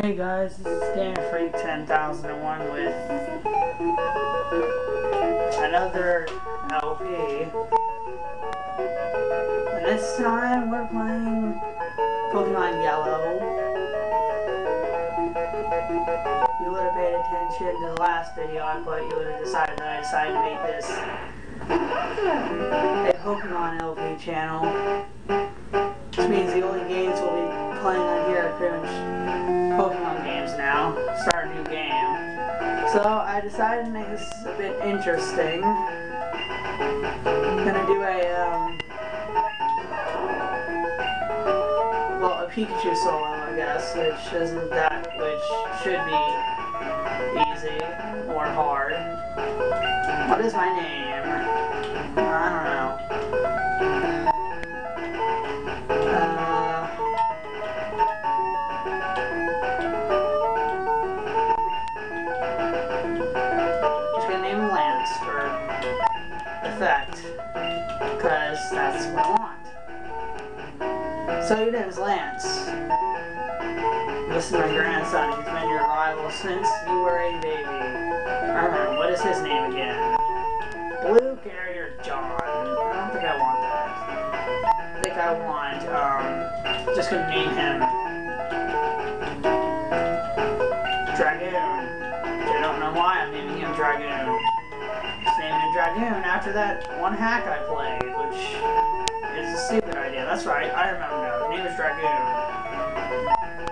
Hey guys, this is Game Freak 10,001 with another LP. And this time we're playing Pokemon Yellow. You would have paid attention to the last video I put, you would have decided that I decided to make this a Pokemon LP channel. Which means the only games we'll be playing on here are pretty much Pokemon games now. Start a new game. So I decided to make this a bit interesting. I'm gonna do a Pikachu solo, I guess, which should be easy or hard. What is my name? I don't know. Effect, because that's what I want. So your name is Lance. This is my grandson. He's been your rival since you were a baby. What is his name again? Blue Carrier John. I don't think I want that. I think I want, just gonna name him Dragoon. I don't know why I'm naming him Dragoon. Named Dragoon after that one hack I played, which is a stupid idea. That's right, I remember now. His name is Dragoon.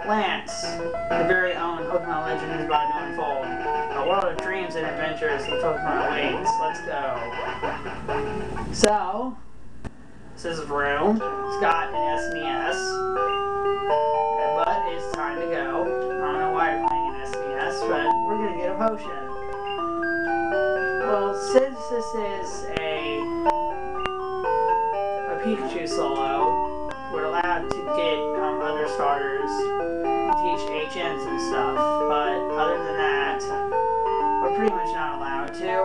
Lance, the very own Pokemon legend is about to unfold. A world of dreams and adventures the Pokemon awaits. Let's go. So, this is his room. He's got an SNES, but it's time to go. I don't know why you're playing an SNES, but we're gonna get a potion. Well, since this is a Pikachu solo, we're allowed to get other starters, teach HMs and stuff, but other than that, we're pretty much not allowed to.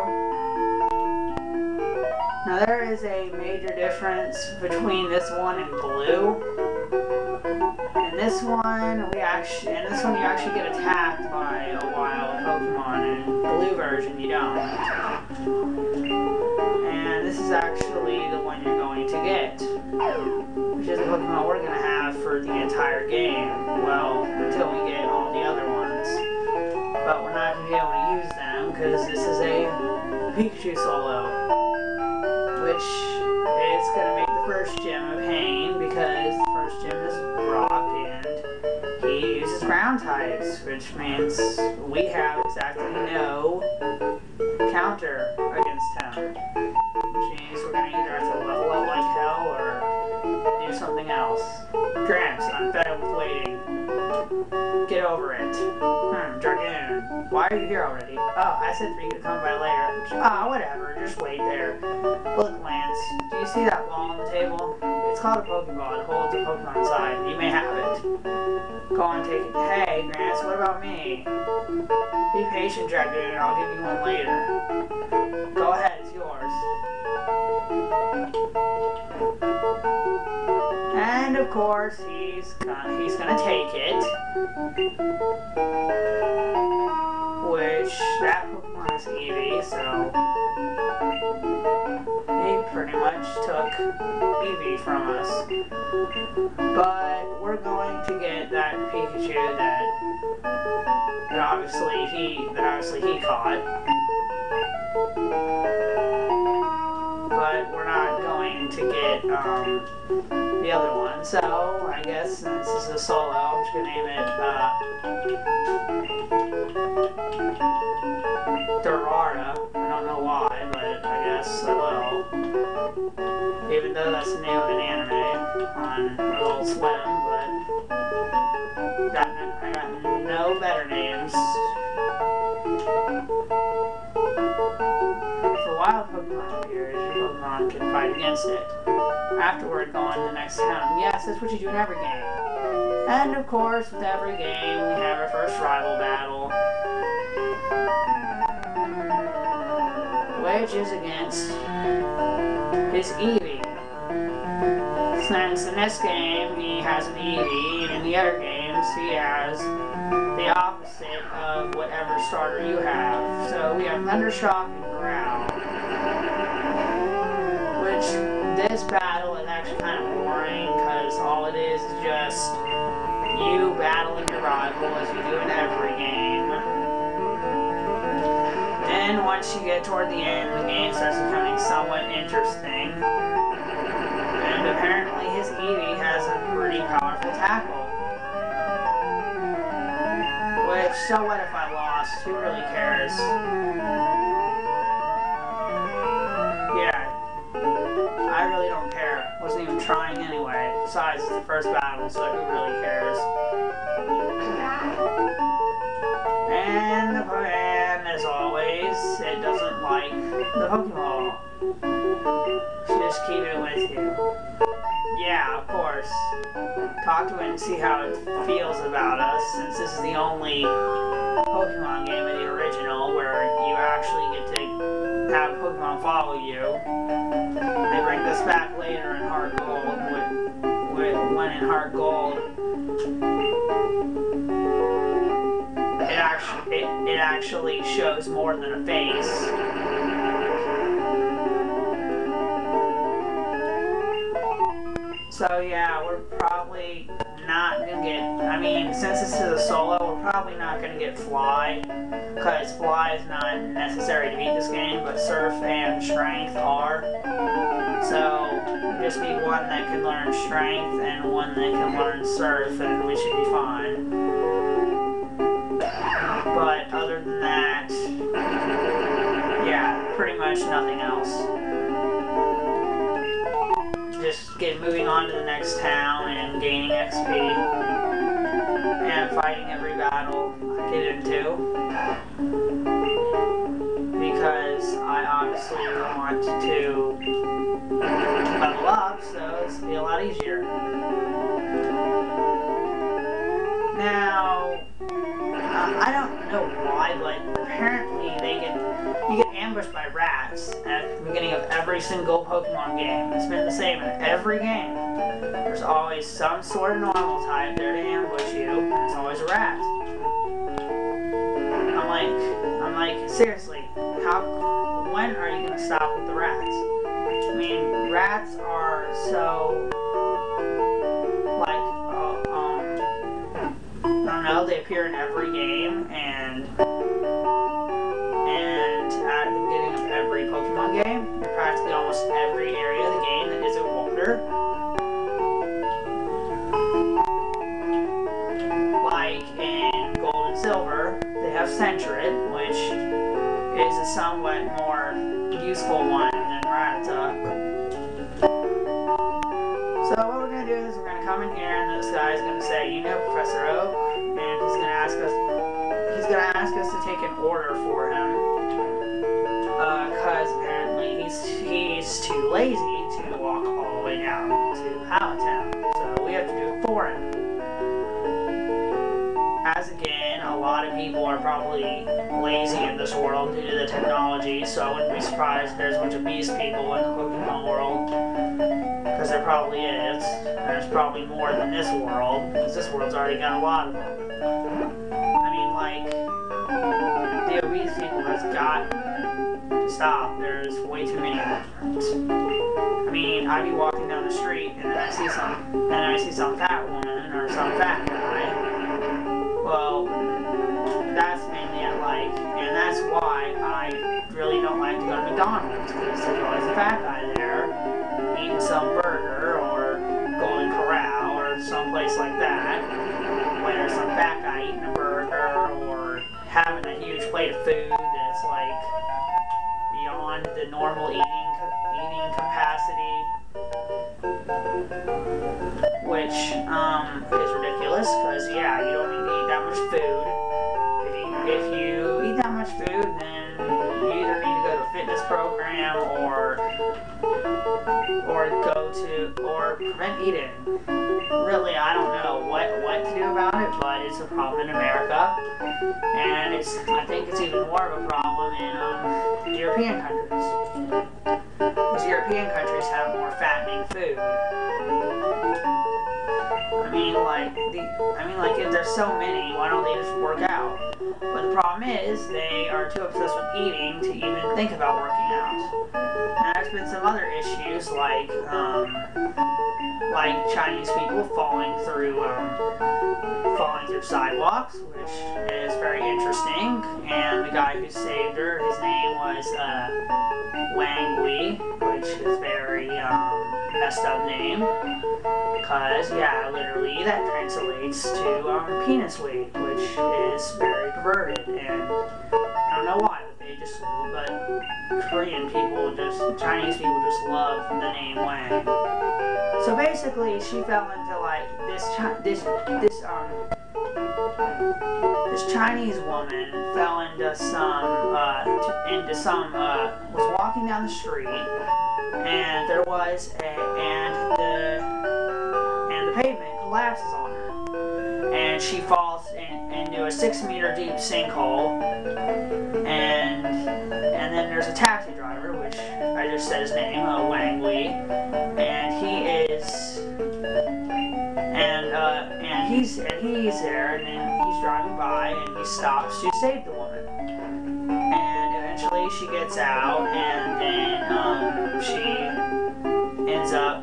Now there is a major difference between this one and Blue. In this one, you actually get attacked by a wild Pokemon. In Blue version, you don't. And this is actually the one you're going to get, which is the Pokemon we're going to have for the entire game. Well, until we get all the other ones. But we're not going to be able to use them because this is a Pikachu solo, which is going to make the first gym a pain because the first gym is Rock and he uses ground types, which means we have exactly no counter against him. Which means we're going to either have to level up like hell or do something else. Gramps, I'm fed up with waiting. Get over it. Dragoon, why are you here already? Oh, I said for you to come by later. Ah, whatever, just wait there. Look, Lance, do you see that ball on the table? It's called a Pokeball. It holds a Pokemon inside. You may have it. Go on, take it. Hey, Gramps, what about me? Be patient, Dragoon, I'll give you one later. Go ahead, it's yours. And of course, he's gonna take it. Which, that Pokemon is eevee, so he pretty much took eevee from us. But we're going to get that Pikachu that obviously he caught. But we're not going to get the other one. So I guess since this is a solo, I'm just gonna name it Durara. I don't know why, but I guess I will. Even though that's the name of an anime on Adult Swim, but I got no better names. If a wild Pokemon appears, your Pokemon can fight against it. Afterward, go on to the next town. Yes, that's what you do in every game. And of course, with every game, we have our first rival battle, which is against his eevee. Since in this game he has an eevee, and in the other game he has the opposite of whatever starter you have. So we have Thundershock and Growl, which this battle is actually kind of boring because all it is just you battling your rival as you do in every game. Then once you get toward the end, the game starts becoming somewhat interesting. And apparently his eevee has a pretty powerful tackle. Which, so what if I lost? Who really cares? Yeah, I really don't care. Wasn't even trying anyway. Besides, it's the first battle, so who really cares? And the plan, as always, it doesn't like the Pokeball. So just keep it with you. Yeah, of course. Talk to it and see how it feels about us, since this is the only Pokemon game in the original where you actually get to have Pokemon follow you. They bring this back later in Heart Gold, when in Heart Gold it actually shows more than a face. So yeah, we're probably not gonna get, I mean, since this is a solo, we're probably not gonna get Fly, because Fly is not necessary to beat this game, but Surf and Strength are. So, just need one that can learn Strength and one that can learn Surf, and we should be fine. But other than that, yeah, pretty much nothing else. Just moving on to the next town and gaining XP and fighting every battle I get into, because I obviously want to level up, so it's be a lot easier. Now, I don't know why, but apparently you get ambushed by rats at the beginning of every single Pokemon game. It's been the same in every game. There's always some sort of normal type there to ambush you, and it's always a rat. I'm like, seriously, when are you gonna stop with the rats? I mean, rats are so, like, I don't know, they appear in every game, and at the beginning of every Pokemon game, in practically almost every area of the game that isn't water. Like in Gold and Silver, they have Sentret, which is a somewhat more useful one than Rattata. So what we're going to do is we're going to come in here, and this guy's going to say, you know, Professor Oak, and he's going to ask us to take an order for him, because apparently he's too lazy to walk all the way down to Howtown, so we have to do it for him. As again, a lot of people are probably lazy in this world due to the technology, so I wouldn't be surprised if there's a bunch of beast people in the Pokemon world, because there probably is. There's probably more than this world, because this world's already got a lot of them. I mean, like, the obese people has got to stop. There's way too many of them. I mean, I'd be walking down the street, and then I see some fat woman or some fat guy. Well, that's mainly and that's why I really don't like to go to McDonald's, because there's always a fat guy there eating some burger or Golden Corral or someplace like that, when there's some fat guy eating a burger or having a huge plate of food that's like beyond the normal eating capacity, which is ridiculous, because yeah, you don't need to eat that much food. If you eat that much food, then you either need to go to a fitness program or prevent eating. Really, I don't know what to do about it, but it's a problem in America, and I think it's even more of a problem in European countries. Because European countries have more fattening food. If there's so many, why don't they just work out? But the problem is, they are too obsessed with eating to even think about working out. Now, there's been some other issues, like Chinese people falling through sidewalks, which is very interesting. And the guy who saved her, his name was Wang Wei, which is very messed up name. Because, yeah, literally that translates to penis weight, which is very perverted. And I don't know why, but Chinese people just love the name Wang. So basically, she fell into like this Chinese woman fell into was walking down the street, and the pavement collapses on her, and she falls into a 6-meter deep sinkhole, and then there's a taxi driver, which I just said his name, Wang Wei, and he's there, and then he's driving by, and he stops to save the woman, and eventually she gets out, and then she ends up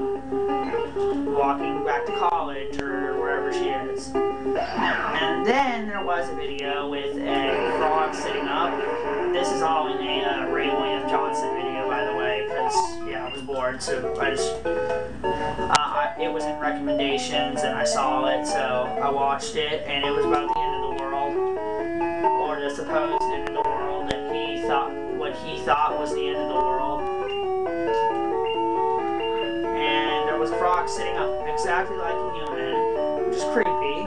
walking back to college or wherever she is. And then there was a video with a frog sitting up. This is all in a Ray William Johnson video, by the way, because yeah, I was bored, so I just it was in recommendations and I saw it, so I watched it, and it was about the end of the world, or the supposed end of the world, and what he thought was the end of the world. Was a frog sitting up exactly like a human, which is creepy,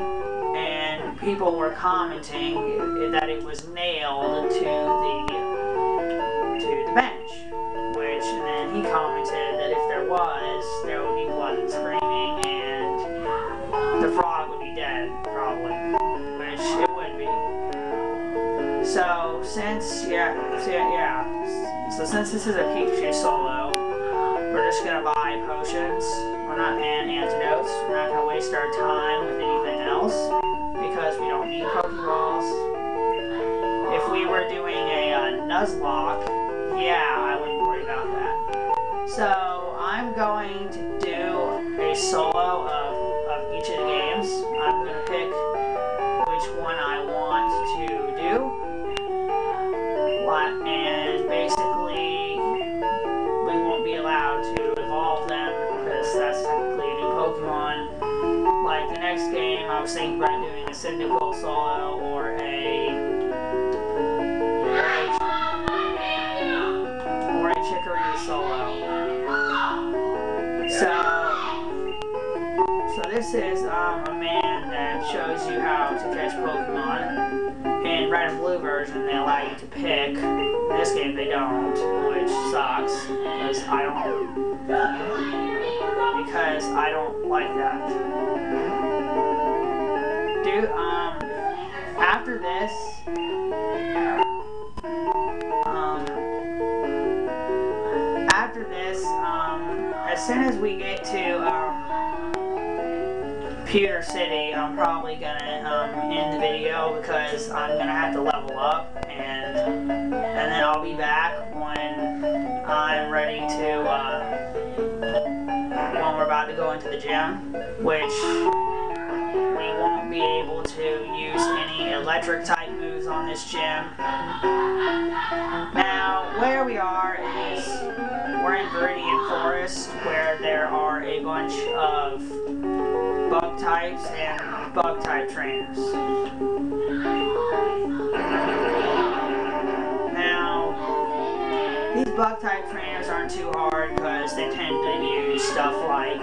and people were commenting that it was nailed to the bench, and then he commented that if there would be blood and screaming, and the frog would be dead, probably, which it would be. So since this is a Pikachu solo, we're just gonna buy potions. And antidotes. We're not gonna waste our time with anything else because we don't need Pokeballs. If we were doing a Nuzlocke, yeah, I wouldn't worry about that. So I'm going to do a solo of each of the games. I'm gonna pick which one I want to do, and basically we won't be allowed to evolve them, because that's technically a new Pokemon. Like the next game, I was thinking about doing a Cyndaquil solo or a Chicory solo. So this is a man that shows you how to catch Pokemon. In Red and Blue version, they allow you to pick. In this game, they don't, which sucks, because I don't like that. After this, as soon as we get to Pewter City, I'm probably gonna end the video because I'm gonna have to level up, and then I'll be back when I'm ready to when we're about to go into the gym, which we won't be able to use any electric type moves on this gym. Now, where we are is we're in Viridian Forest, where there are a bunch of bug types and bug type trainers. Now, these bug type trainers aren't too hard because they tend to use stuff like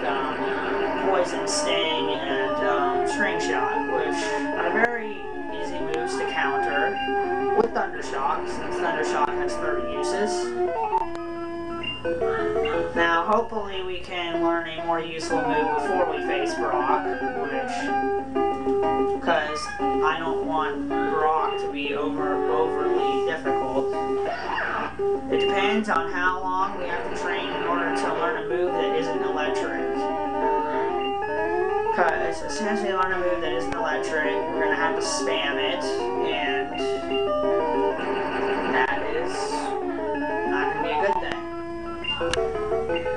Poison Sting and String Shot, which are very easy moves to counter with Thunder Shock, since Thunder Shock has 30 uses. Now, hopefully we can learn a more useful move before we face Brock, because I don't want Brock to be overly difficult. It depends on how long we have to train in order to learn a move that isn't electric. Because as soon as we learn a move that isn't electric, we're going to have to spam it, and that is not going to be a good thing.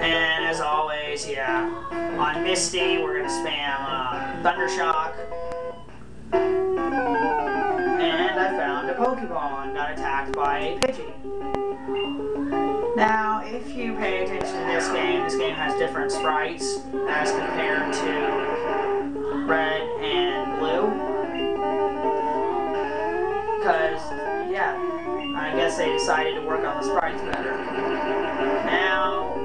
And as always, yeah, on Misty, we're going to spam Thunder Shock. And I found a Pokeball and got attacked by a Pidgey. Now, if you pay attention to this game has different sprites as compared to Red and Blue. Because, yeah, I guess they decided to work on the sprites better. Now,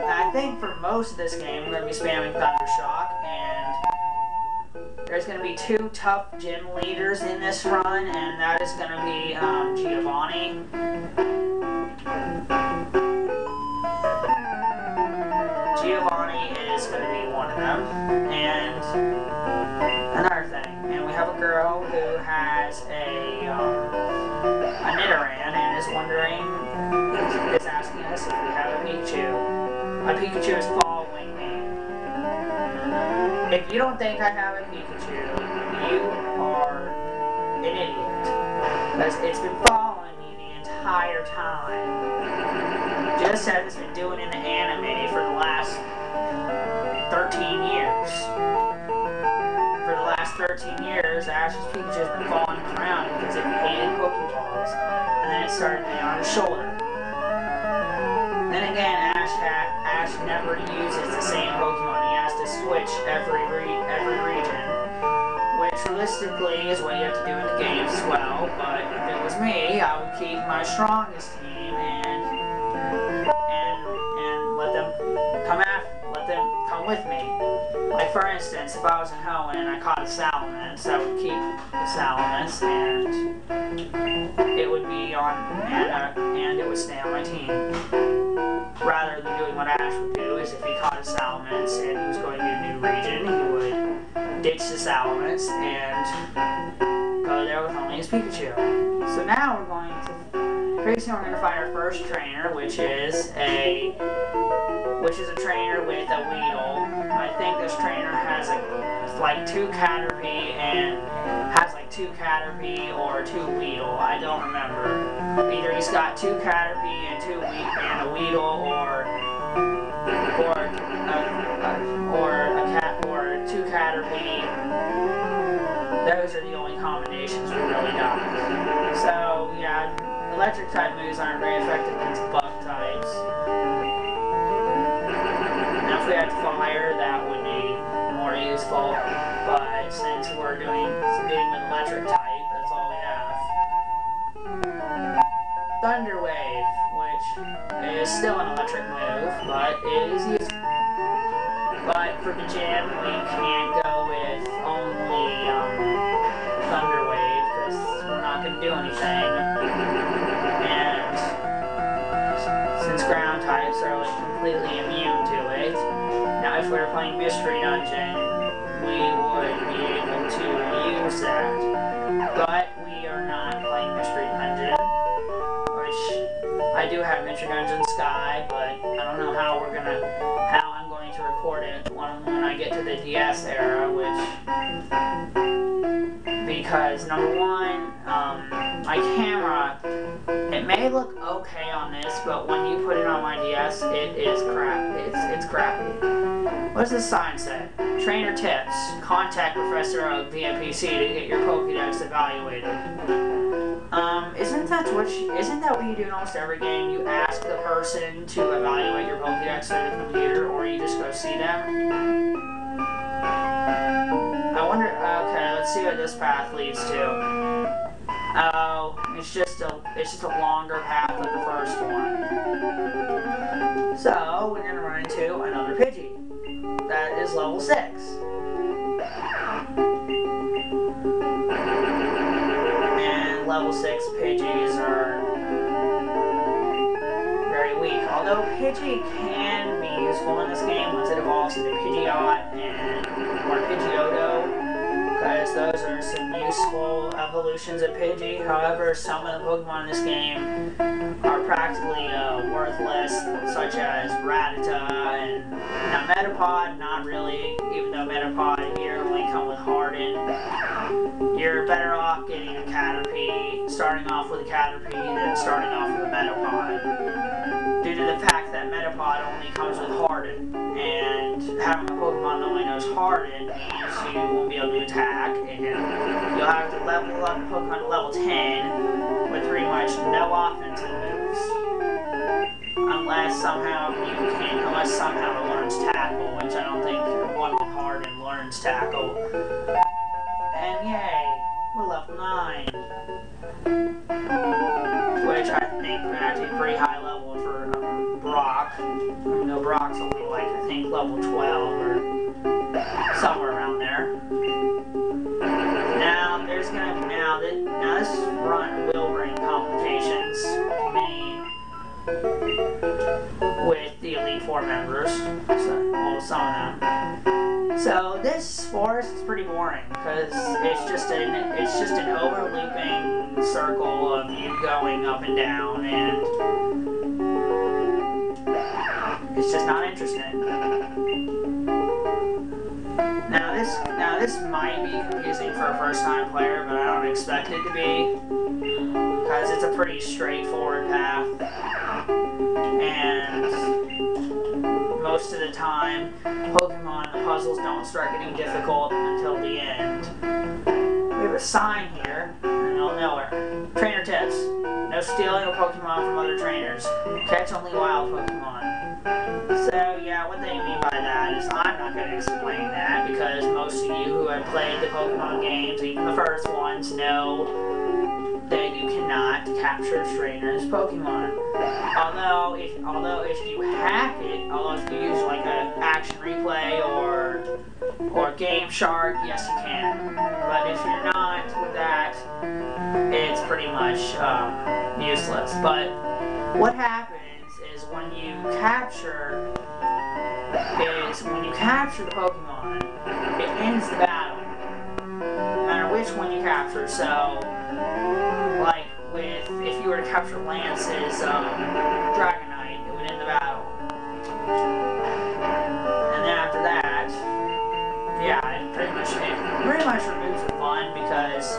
I think for most of this game, we're going to be spamming Thunder Shock, and there's going to be 2 tough gym leaders in this run, and that is going to be Giovanni. Giovanni is going to be one of them, and another thing, and we have a girl who has a Nidoran and is wondering, is asking us if we have a Pikachu. My Pikachu is following me. If you don't think I have a Pikachu, you are an idiot, because it's been following me the entire time. Just as it's been doing in the anime for the last 13 years. For the last 13 years, Ash's Pikachu has been following him around because it hated Pokeballs, and then it started laying on his shoulder. Then again, Ash never uses the same Pokemon. He has to switch every region, which realistically is what you have to do in the games as well. But if it was me, I would keep my strongest team and let them come with me. Like for instance, if I was in Hoenn and I caught a Salamence, I would keep the Salamence and it would be on and it would stay on my team. Rather than doing what Ash would do, is if he caught a Salamence and he was going to a new region, he would ditch the Salamence and go there with only his Pikachu. So now we're going to pretty soon we're going to find our first trainer, which is a trainer with a Weedle. I think this trainer has like 2 Caterpie and has like 2 Caterpie or 2 Weedle. I don't remember. Either he's got 2 Caterpie and 2 Weedle, or 2 Caterpie. Those are the only combinations we really got. So yeah, electric type moves aren't very effective against bug types. Now if we had fire, that would be more useful, but since we're doing with electric type, that's all we have. Thunder Wave, which is still an electric move, but it is useful. But for the gym, we can't go with only Thunder Wave, because we're not going to do anything. And since ground types are like completely immune to it, now if we were playing Mystery Dungeon, we would be able to use that. But we are not playing Mystery Dungeon, which I do have Mystery Dungeon Sky, but I don't know how I'm going to record it when I get to the DS era, because number one, my camera, it may look okay on this, but when you put it on my DS, it is crap. It's crappy. What does this sign say? Trainer tips. Contact Professor Oak via PC to get your Pokédex evaluated. Isn't that what you do in almost every game? You ask the person to evaluate your Pokédex through the computer, or you just go see them? I wonder, okay, let's see what this path leads to. Oh, it's just a longer path than the first one. So, we're going to run into another Pidgey. That is level 6. And level 6 Pidgeys are very weak. Although Pidgey can be useful in this game once it evolves into Pidgeot or Pidgeotto, because those are some useful evolutions of Pidgey. However, some of the Pokemon in this game are practically worthless, such as Rattata and now Metapod, not really, even though Metapod here only come with Harden. You're better off getting a Caterpie, starting off with a Caterpie than starting off with a Metapod, due to the fact that Metapod only comes with Harden, and having a Pokemon that only knows Harden means you won't be able to attack, and you'll have to level up Pokemon to level 10 with pretty much no offensive moves. Unless somehow it learns Tackle, which I don't think one with Harden learns Tackle. And yay, we're level 9. Which I think is actually pretty high level for Brock. Even though Brock's only like, I think, level 12 or somewhere around there. Now this run will bring complications to me with the Elite Four members. Well, some of them. So this forest is pretty boring because it's just an over-looping circle of you going up and down, and it's just not interesting. Now this might be confusing for a first-time player, but I don't expect it to be, because it's a pretty straightforward path, and most of the time, Pokemon puzzles don't start getting difficult until the end. We have a sign here, in the middle of nowhere. Trainer tips. No stealing of Pokemon from other trainers. Catch only wild Pokemon. So yeah, what they mean by that is I'm not going to explain that, because most of you who have played the Pokemon games, even the first ones, know that you cannot capture trainers' Pokemon. Although if you hack it, if you use like an action replay or Game Shark, yes you can. But if you're not with that, it's pretty much useless. But what happens is when you capture the Pokemon, it ends the battle. No matter which one you capture. So, like if you were to capture Lance's Dragonite, it would end the battle. And then after that, yeah, it pretty much removes the fun, because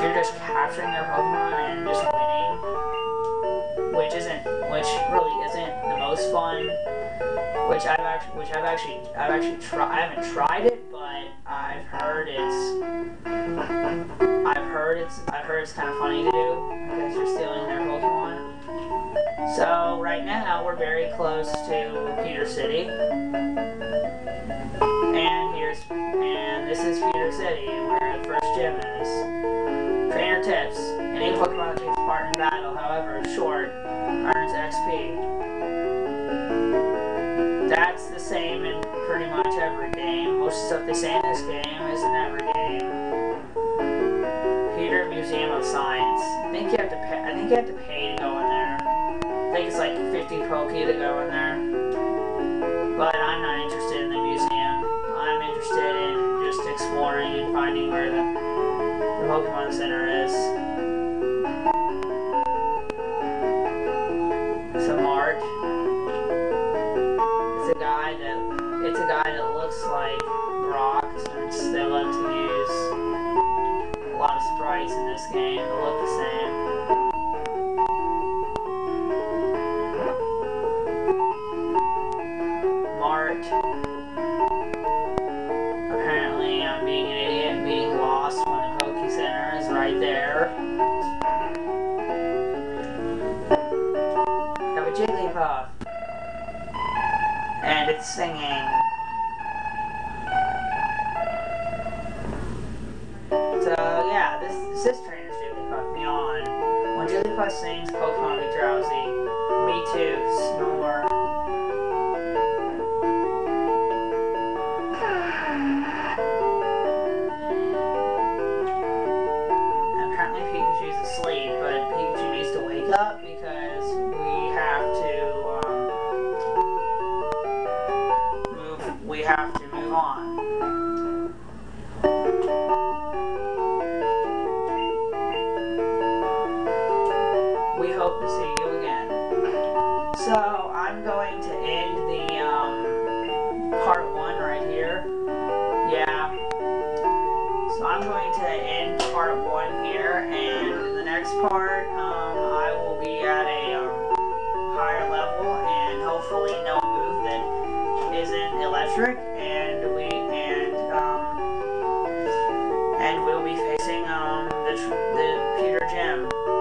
you're just capturing their Pokemon and just winning, which really isn't the most fun. Which I've actually tried. I haven't tried it, but I've heard it's kind of funny to do, because you're stealing their Pokemon. So right now we're very close to Peter City, and this is Peter City, where the first gym is. Trainer tips: any Pokemon that takes part in battle, however short, earns XP. That's the same in pretty much every game. Most stuff they say in this game is in every game. Peter Museum of Science. I think you have to pay to go in there. I think it's like 50 Poke to go in there. But I'm not interested in the museum. I'm interested in just exploring and finding where the Pokemon Center is. It's a mart. It's a guy that looks like Brock, since they love to use a lot of sprites in this game that look the same. Mart. Apparently I'm being an idiot and being lost when the Poke Center is right there. Have a Jigglypuff. And it's singing. So yeah, this is Trainer's Jigglypuff Beyond. When Jigglypuff sings, Pokemon get drowsy. Me too, snore. And apparently Pikachu's asleep, but Pikachu needs to wake up, because we have to move on. next part, I will be at a higher level and hopefully no move that isn't electric, and we'll be facing the Peter Gym.